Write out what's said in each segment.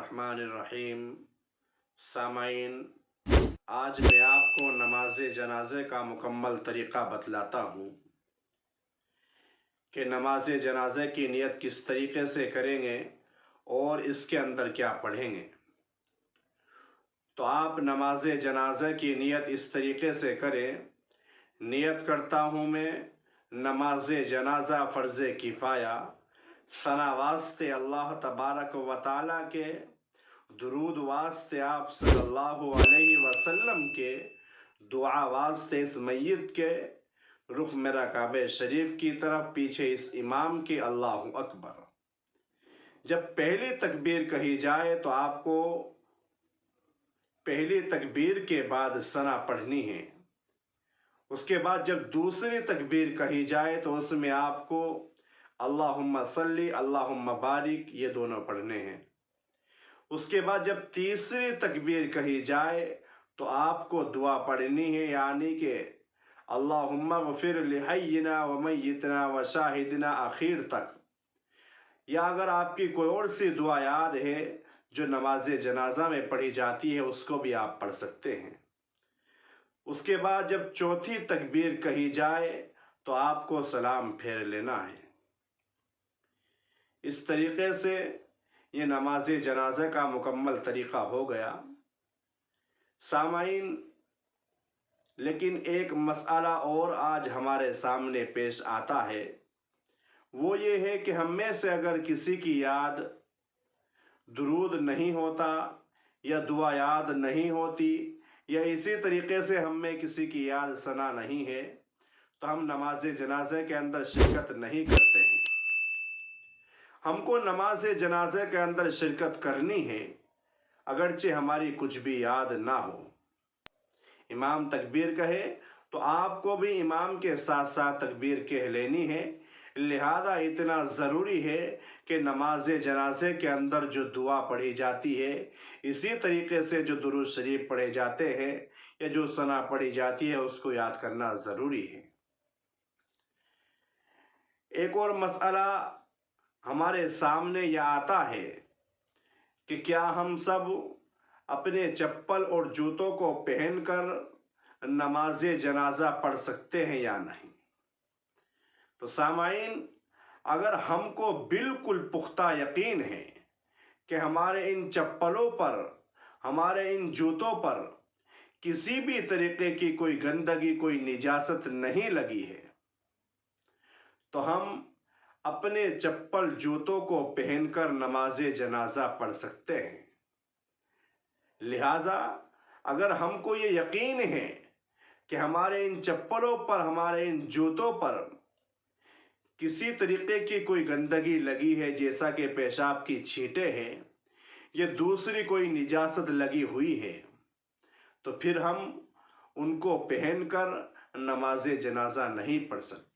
बिस्मिल्लाहिर्रहमानिर्रहीम। सामाइन, आज मैं आपको नमाज जनाजे का मुकम्मल तरीक़ा बतलाता हूँ कि नमाज जनाजे की नियत किस तरीक़े से करेंगे और इसके अंदर क्या पढ़ेंगे। तो आप नमाज जनाजे की नियत इस तरीक़े से करें। नियत करता हूँ मैं नमाज जनाजा फ़र्ज़ किफ़ाया, सना वास्ते अल्लाह तबारक व तआला के, दुरूद वास्ते आप सल्लल्लाहु अलैहि वसल्लम के, दुआ वास्ते इस मय्यत के, रुख मेरा काबे शरीफ की तरफ, पीछे इस इमाम के, अल्लाहु अकबर। जब पहली तकबीर कही जाए तो आपको पहली तकबीर के बाद सना पढ़नी है। उसके बाद जब दूसरी तकबीर कही जाए तो उसमें आपको अल्लाहुम्मा सल्ली अल्लाहुम्मा बारिक ये दोनों पढ़ने हैं। उसके बाद जब तीसरी तकबीर कही जाए तो आपको दुआ पढ़नी है, यानी कि अल्लाहुम्मा गफिर लिहय्यिना व मय्यितना व शाहिदना आखिर तक। या अगर आपकी कोई और सी दुआ याद है जो नमाज जनाजा में पढ़ी जाती है उसको भी आप पढ़ सकते हैं। उसके बाद जब चौथी तकबीर कही जाए तो आपको सलाम फेर लेना है। इस तरीक़े से ये नमाज जनाजा का मुकम्मल तरीक़ा हो गया। सामाइन, लेकिन एक मसला और आज हमारे सामने पेश आता है। वो ये है कि हम में से अगर किसी की याद दुरूद नहीं होता या दुआ याद नहीं होती या इसी तरीक़े से हम में किसी की याद सना नहीं है तो हम नमाज जनाजे के अंदर शिरकत नहीं करते हैं। हमको नमाज जनाजे के अंदर शिरकत करनी है अगरचे हमारी कुछ भी याद ना हो। इमाम तकबीर कहे तो आपको भी इमाम के साथ साथ तकबीर कह लेनी है। लिहाजा इतना ज़रूरी है कि नमाज जनाजे के अंदर जो दुआ पढ़ी जाती है इसी तरीक़े से जो दुरूद शरीफ पढ़े जाते हैं या जो सना पढ़ी जाती है उसको याद करना ज़रूरी है। एक और मसला हमारे सामने यह आता है कि क्या हम सब अपने चप्पल और जूतों को पहनकर नमाज जनाजा पढ़ सकते हैं या नहीं। तो सामाइन, अगर हमको बिल्कुल पुख्ता यकीन है कि हमारे इन चप्पलों पर, हमारे इन जूतों पर किसी भी तरीके की कोई गंदगी, कोई निजासत नहीं लगी है तो हम अपने चप्पल जूतों को पहनकर नमाज जनाजा पढ़ सकते हैं। लिहाजा अगर हमको ये यकीन है कि हमारे इन चप्पलों पर, हमारे इन जूतों पर किसी तरीके की कोई गंदगी लगी है, जैसा कि पेशाब की छींटे हैं या दूसरी कोई निजासत लगी हुई है, तो फिर हम उनको पहनकर नमाज जनाजा नहीं पढ़ सकते।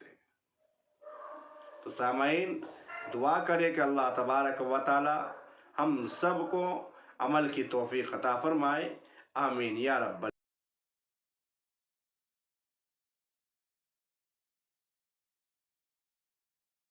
तो सामाइन, दुआ करें कि अल्लाह तबारक व तआला हम सब को अमल की तौफीक अता फरमाए। आमीन या रब्बल।